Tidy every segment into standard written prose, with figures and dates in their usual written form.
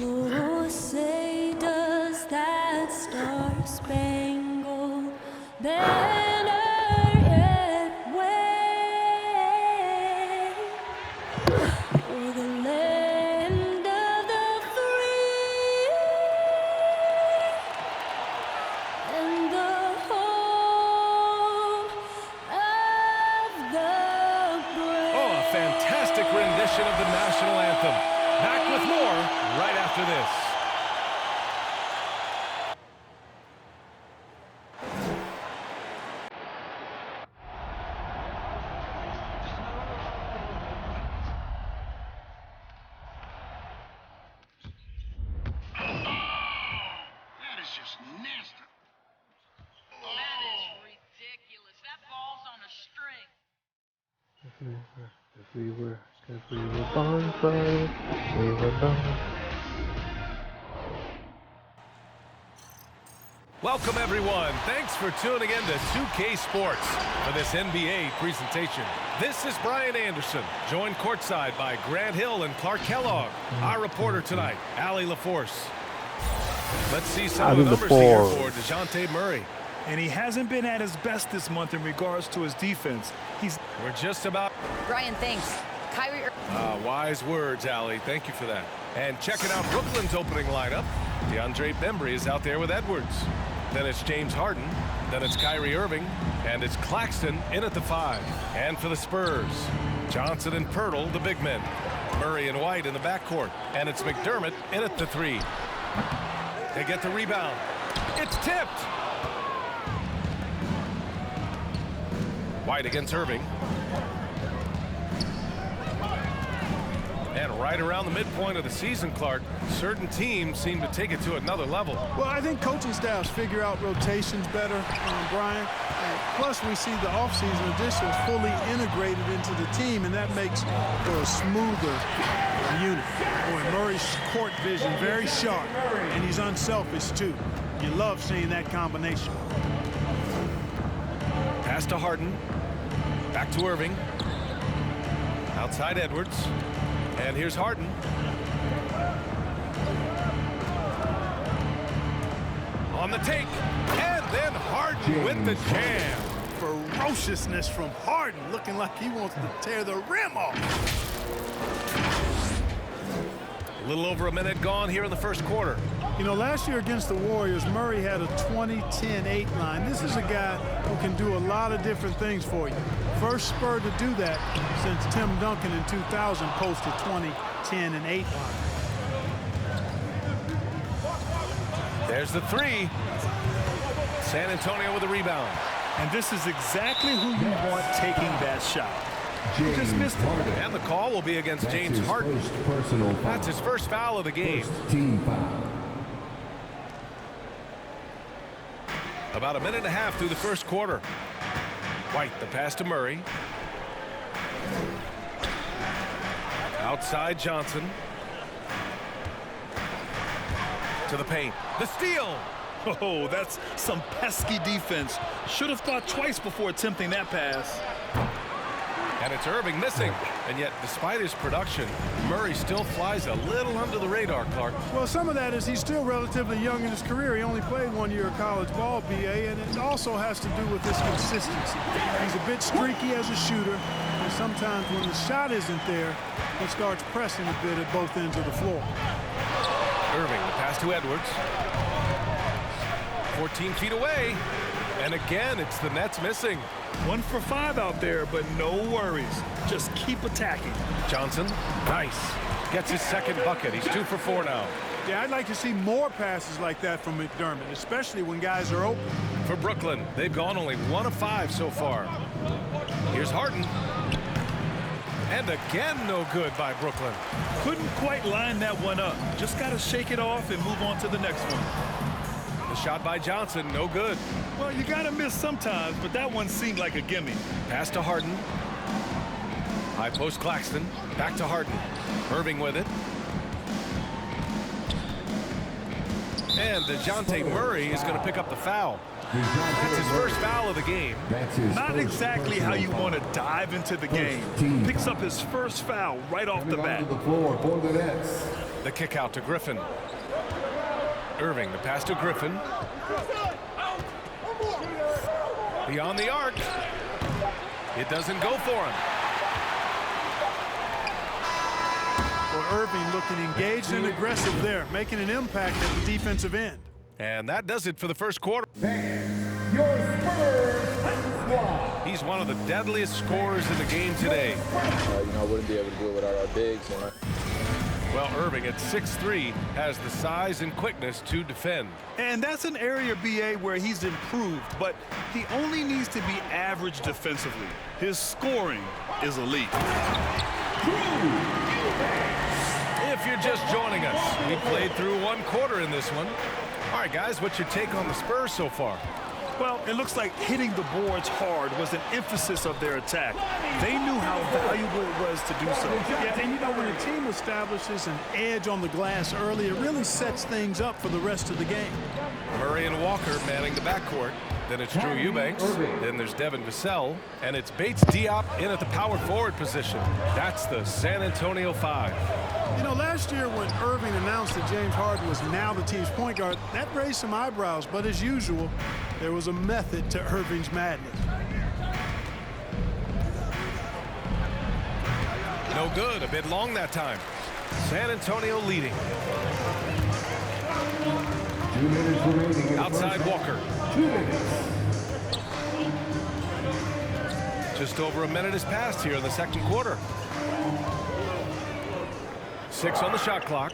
Oh, say does that star-spangled banner yet wave for the land of the free and the home of the brave. Oh, a fantastic rendition of the national anthem. Back with more right after this. That is just nasty. That is ridiculous. That ball's on a string. If we were bonfire, we were born. Welcome, everyone. Thanks for tuning in to 2K Sports for this NBA presentation. This is Brian Anderson, joined courtside by Grant Hill and Clark Kellogg. Our reporter tonight, Allie LaForce. Let's see some of the numbers here for DeJounte Murray. And he hasn't been at his best this month in regards to his defense. We're just about... Brian, thanks. Kyrie... wise words, Allie. Thank you for that. And checking out Brooklyn's opening lineup, DeAndre Bembry is out there with Edwards. Then it's James Harden. Then it's Kyrie Irving. And it's Claxton in at the 5. And for the Spurs, Johnson and Pirtle, the big men. Murray and White in the backcourt. And it's McDermott in at the 3. They get the rebound. It's tipped. White against Irving. And right around the midpoint of the season, Clark, certain teams seem to take it to another level. Well, I think coaching staffs figure out rotations better, Brian. Plus, we see the offseason additions fully integrated into the team, and that makes for a smoother unit. Boy, Murray's court vision very sharp, and he's unselfish, too. You love seeing that combination. Pass to Harden. Back to Irving. Outside Edwards. And here's Harden. On the take. And then Harden with the jam. Ferociousness from Harden, looking like he wants to tear the rim off. A little over a minute gone here in the first quarter. You know, last year against the Warriors, Murray had a 20-10-8 line. This is a guy who can do a lot of different things for you. First Spur to do that since Tim Duncan in 2000 posted 20-10-8 line. There's the 3. San Antonio with a rebound. And this is exactly who you want taking that shot. He just missed it. And the call will be against James Harden. That's his first foul of the game. Team foul. About a minute and a half through the first quarter. White, the pass to Murray. Outside Johnson. To the paint. The steal. Oh, that's some pesky defense. Should have thought twice before attempting that pass. And it's Irving missing. And yet, despite his production, Murray still flies a little under the radar, Clark. Well, some of that is he's still relatively young in his career. He only played 1 year of college ball, BA, and it also has to do with his consistency. He's a bit streaky as a shooter, and sometimes when the shot isn't there, he starts pressing a bit at both ends of the floor. Irving, the pass to Edwards. 14 feet away. And again, it's the Nets missing. 1 for 5 out there, but no worries. Just keep attacking. Johnson, nice. Gets his second bucket. He's 2 for 4 now. Yeah, I'd like to see more passes like that from McDermott, especially when guys are open. For Brooklyn, they've gone only 1 of 5 so far. Here's Harden. And again, no good by Brooklyn. Couldn't quite line that one up. Just got to shake it off and move on to the next one. The shot by Johnson, no good. Well, you got to miss sometimes, but that one seemed like a gimme. Pass to Harden. High post Claxton. Back to Harden. Irving with it. And DeJounte Murray is going to pick up the foul. That's his first foul of the game. Not exactly how you want to dive into the game. Picks up his first foul right off the bat. The floor for the Nets, The kick out to Griffin. Irving, the pass to Griffin. Beyond the arc. It doesn't go for him. Well, Irving looking engaged and aggressive there, making an impact at the defensive end. And that does it for the first quarter. He's one of the deadliest scorers in the game today. I wouldn't be able to do it without our bigs. Well, Irving at 6'3" has the size and quickness to defend. And that's an area, BA, where he's improved, but he only needs to be average defensively. His scoring is elite. If you're just joining us, we played through one quarter in this one. All right, guys, what's your take on the Spurs so far? Well, it looks like hitting the boards hard was an emphasis of their attack. They knew how valuable it was to do so. Yeah, and you know, when a team establishes an edge on the glass early, it really sets things up for the rest of the game. Murray and Walker manning the backcourt. Then it's Drew Eubanks. Then there's Devin Vassell. And it's Bates Diop in at the power forward position. That's the San Antonio 5. You know, last year when Irving announced that James Harden was now the team's point guard, that raised some eyebrows. But as usual, there was a method to Irving's madness. No good. A bit long that time. San Antonio leading. Outside Walker. Just over a minute has passed here in the second quarter. 6 on the shot clock.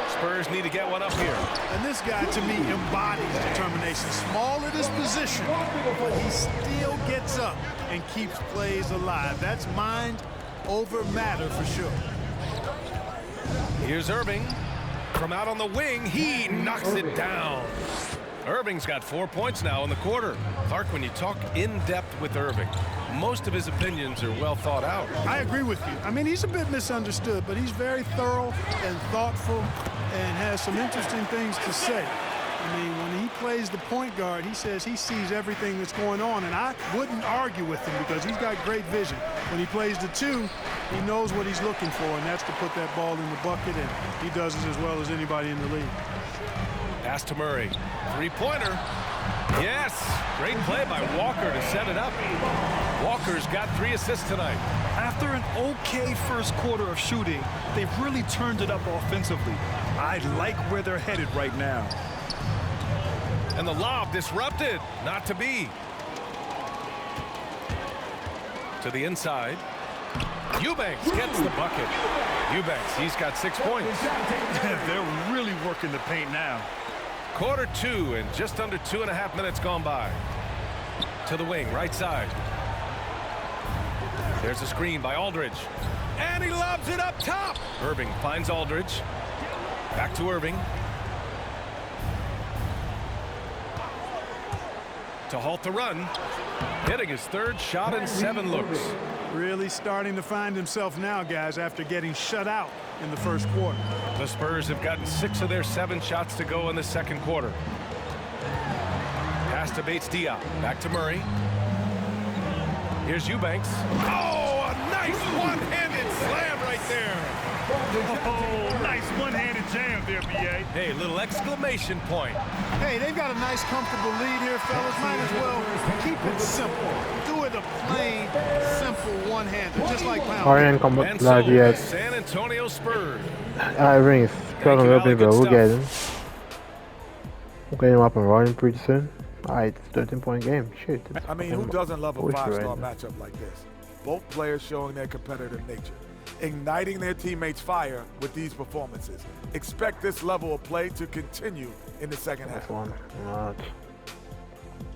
Spurs need to get one up here. And this guy, to me, embodies determination. Small at his position, but he still gets up and keeps plays alive. That's mind over matter for sure. Here's Irving. From out on the wing, he knocks it down. Irving's got 4 points now in the quarter. Clark, when you talk in depth with Irving, most of his opinions are well thought out. I agree with you. I mean, he's a bit misunderstood, but he's very thorough and thoughtful and has some interesting things to say. I mean, when he plays the point guard, he says he sees everything that's going on, and I wouldn't argue with him because he's got great vision. When he plays the 2, he knows what he's looking for, and that's to put that ball in the bucket, and he does it as well as anybody in the league. Pass to Murray. Three-pointer. Yes! Great play by Walker to set it up. Walker's got 3 assists tonight. After an okay first quarter of shooting, they've really turned it up offensively. I like where they're headed right now. And the lob disrupted. Not to be. To the inside. Eubanks gets the bucket. Eubanks, he's got 6 points. They're really working the paint now. Quarter 2 and just under 2.5 minutes gone by. To the wing, right side. There's a screen by Aldridge. And he lobs it up top. Irving finds Aldridge. Back to Irving. To halt the run. Hitting his 3rd shot in 7 looks. Really starting to find himself now, guys, after getting shut out in the first quarter. The Spurs have gotten 6 of their 7 shots to go in the second quarter. Pass to Bates Diop. Back to Murray. Here's Eubanks. Oh, a nice one-handed slam right there. Oh, nice one-handed jam there, B.A. Hey, little exclamation point. Hey, they've got a nice, comfortable lead here, fellas. Might as well keep it simple. Do it a plain, simple one-hander, just like pound. Orion come And like so, yet. San Antonio Spurs. Irving is struggling a little bit, but we'll get him. We'll get him up and running pretty soon. Alright, it's a 13-point game. Shit. I mean, who doesn't love a push right five-star now. matchup like this? Both players showing their competitive nature, igniting their teammates' fire with these performances. Expect this level of play to continue in the second half. This one. Not.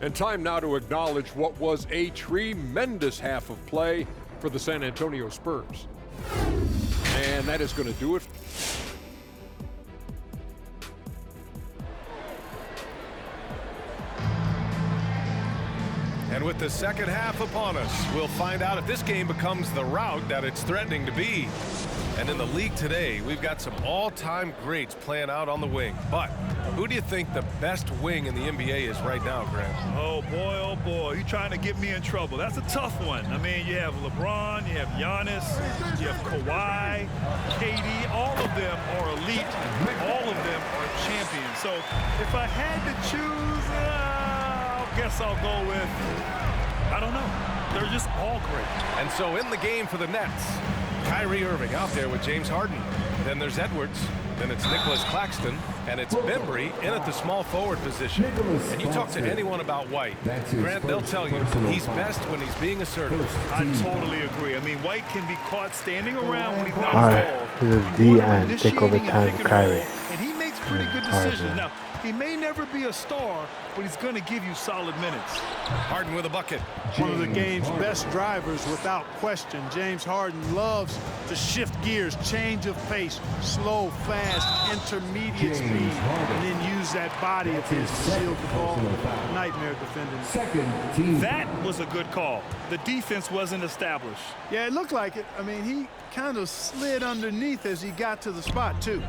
And time now to acknowledge what was a tremendous half of play for the San Antonio Spurs. And that is going to do it. And with the second half upon us, we'll find out if this game becomes the rout that it's threatening to be. And in the league today, we've got some all-time greats playing out on the wing. But who do you think the best wing in the NBA is right now, Grant? Oh boy, you're trying to get me in trouble. That's a tough one. I mean, you have LeBron, you have Giannis, you have Kawhi, KD. All of them are elite. All of them are champions. So if I had to choose, I guess I'll go with, I don't know. They're just all great. And so in the game for the Nets, Kyrie Irving out there with James Harden. Then there's Edwards. Then it's Nicholas Claxton. And it's Bembry in at the small forward position. And you talk to anyone about White, Grant, they'll tell you he's best when he's being assertive. I totally agree. I mean, White can be caught standing around when he's not Alright, this is D and take over time for Kyrie. And he makes pretty good decisions. Now, he may never be a star, but he's going to give you solid minutes. Harden with a bucket. One of the game's best drivers without question. James Harden loves to shift gears, change of pace, slow, fast, intermediate speed, and then use that body of his to shield the ball. Nightmare defending. That was a good call. The defense wasn't established. Yeah, it looked like it. I mean, he kind of slid underneath as he got to the spot, too.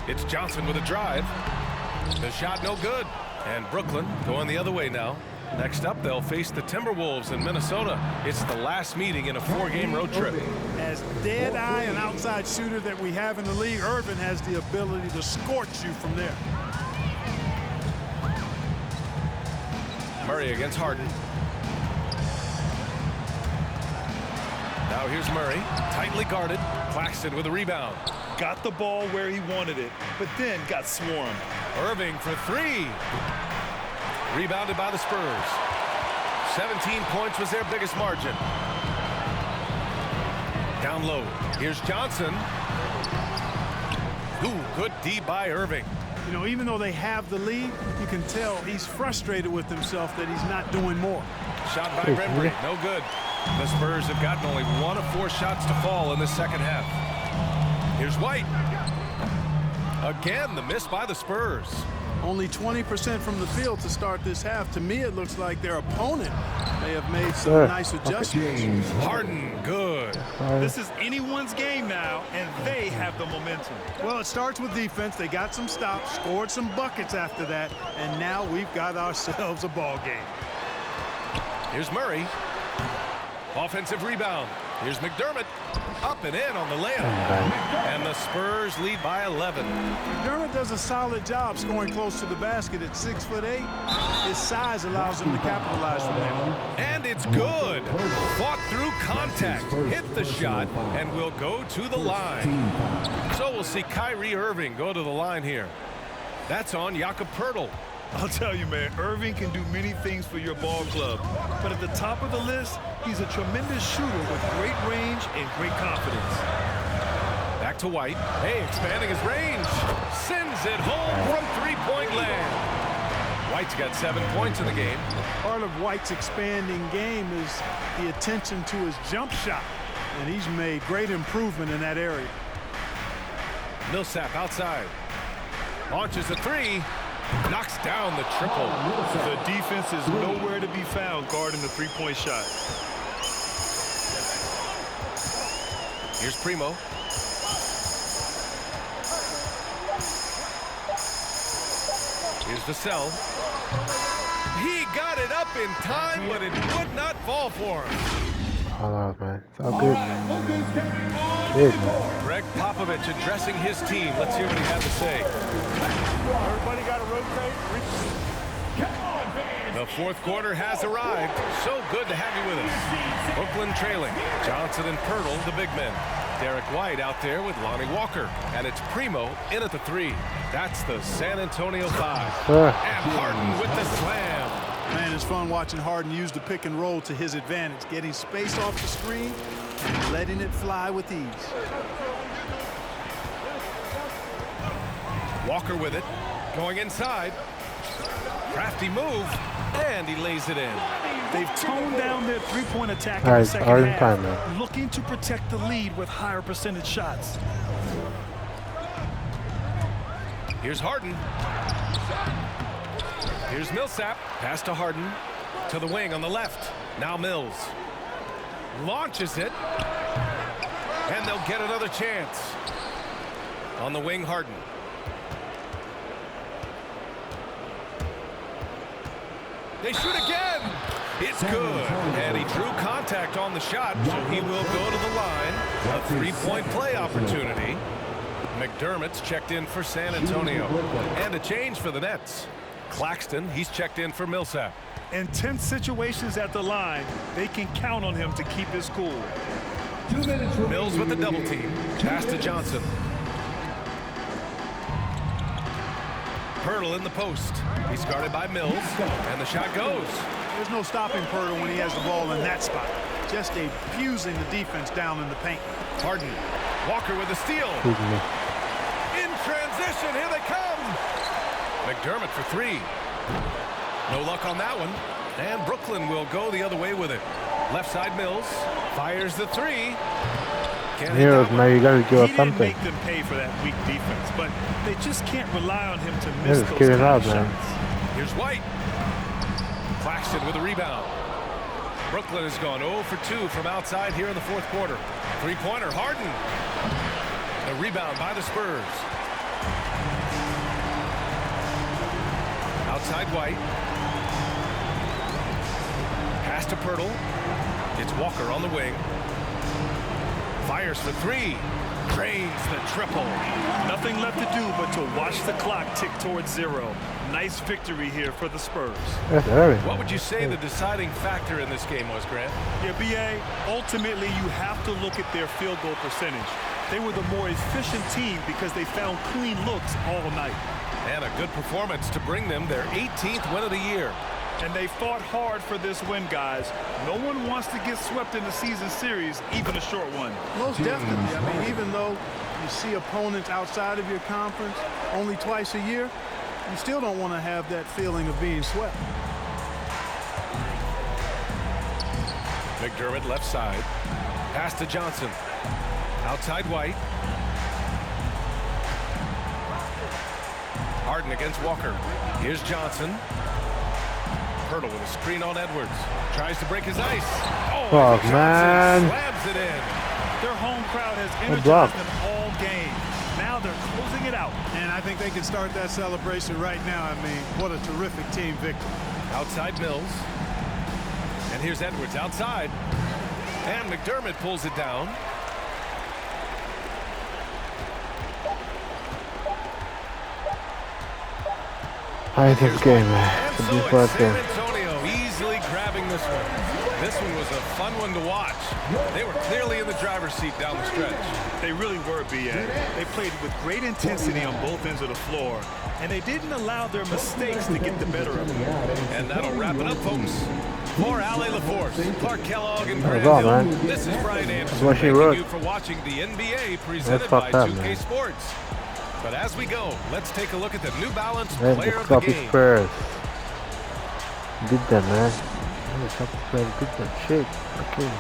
It's Johnson with a drive. The shot no good. And Brooklyn going the other way now. Next up, they'll face the Timberwolves in Minnesota. It's the last meeting in a 4-game road trip. As dead-eye and outside shooter that we have in the league, Irvin has the ability to scorch you from there. Murray against Harden. Now here's Murray, tightly guarded. Claxton with a rebound. Got the ball where he wanted it, but then got swarmed. Irving for 3. Rebounded by the Spurs. 17 points was their biggest margin. Down low. Here's Johnson. Ooh, good D by Irving. You know, even though they have the lead, you can tell he's frustrated with himself that he's not doing more. Shot by Bembry, no good. The Spurs have gotten only 1 of 4 shots to fall in the second half. Here's White. Again, the miss by the Spurs. Only 20% from the field to start this half. To me, it looks like their opponent may have made some nice adjustments. Harden, good. This is anyone's game now, and they have the momentum. Well, it starts with defense. They got some stops, scored some buckets after that, and now we've got ourselves a ball game. Here's Murray. Offensive rebound. Here's McDermott. Up and in on the layup. And the Spurs lead by 11. McDermott does a solid job scoring close to the basket at 6'8". His size allows him to capitalize from there. And it's good. Fought through contact. Hit the shot and will go to the line. So we'll see Kyrie Irving go to the line here. That's on Jakob Poeltl. I'll tell you, man, Irving can do many things for your ball club. But at the top of the list, he's a tremendous shooter with great range and great confidence. Back to White. Hey, expanding his range. Sends it home from three-point land. White's got 7 points in the game. Part of White's expanding game is the attention to his jump shot. And he's made great improvement in that area. Millsap outside. Launches a 3. Knocks down the triple. The defense is nowhere to be found guarding the three-point shot. Here's Primo. Here's Vassell. He got it up in time, but it would not fall for him. All out, man. It's all good. Good, man. Greg Popovich addressing his team. Let's hear what he had to say. Everybody got to rotate. The fourth quarter has arrived. So good to have you with us. Brooklyn trailing. Johnson and Poeltl, the big men. Derek White out there with Lonnie Walker. And it's Primo in at the 3. That's the San Antonio 5. And Harden with the slam. Man, it's fun watching Harden use the pick and roll to his advantage, getting space off the screen and letting it fly with ease. Walker with it, going inside. Crafty move, and he lays it in. They've toned down their three-point attack All in right, the second half, time, man. looking to protect the lead with higher percentage shots. Here's Harden. Here's Millsap. Pass to Harden. To the wing on the left. Now Mills. Launches it. And they'll get another chance. On the wing, Harden. They shoot again. It's good. And he drew contact on the shot, so he will go to the line. A three-point play opportunity. McDermott's checked in for San Antonio. And a change for the Nets. Claxton, he's checked in for Millsap. In tense situations at the line, they can count on him to keep his cool. Mills with the double team. Pass to Johnson. Pirtle in the post. He's guarded by Mills, and the shot goes. There's no stopping Pirtle when he has the ball in that spot. Just abusing the defense down in the paint. Harden. Walker with a steal. In transition, here they come. McDermott for three. No luck on that one. And Brooklyn will go the other way with it. Left side Mills. Fires the three. Heroes, now you gotta give us something. He didn't make them pay for that weak defense, but they just can't rely on him to miss those get it kind out, of man. shots. Here's White. Claxton with a rebound. Brooklyn has gone 0 for 2 from outside here in the fourth quarter. Three-pointer, Harden. The rebound by the Spurs. Outside White. Pass to Pirtle. It's Walker on the wing. Fires for three. Drains the triple. Nothing left to do but to watch the clock tick towards zero. Nice victory here for the Spurs. That's early. What would you say the deciding factor in this game was, Grant? Yeah, B.A., ultimately you have to look at their field goal percentage. They were the more efficient team because they found clean looks all night. And a good performance to bring them their 18th win of the year. And they fought hard for this win, guys. No one wants to get swept in the season series, even a short one. Most definitely. I mean, even though you see opponents outside of your conference only twice a year, you still don't want to have that feeling of being swept. McDermott left side. Pass to Johnson. Outside White. Harden against Walker. Here's Johnson. Pirtle with a screen on Edwards. Tries to break his ice. Oh, man. Slams it in. Their home crowd has energized them all game. Now they're closing it out. And I think they can start that celebration right now. I mean, what a terrific team victory. Outside Mills. And here's Edwards outside. And McDermott pulls it down. I think game, man. And so it's San Antonio easily grabbing this one. This one was a fun one to watch. They were clearly in the driver's seat down the stretch. They really were, B.A. They played with great intensity on both ends of the floor, and they didn't allow their mistakes to get the better of them. And that'll wrap it up, folks. For Ali LaForce, Clark Kellogg, and Grant all, Hill, man. this is Brian Anderson. What she Thanking wrote. you for watching the NBA presented by 2K Sports. But as we go, let's take a look at the New Balance player of the game. Spurs. Did that, man. The Spurs did that shit. Okay.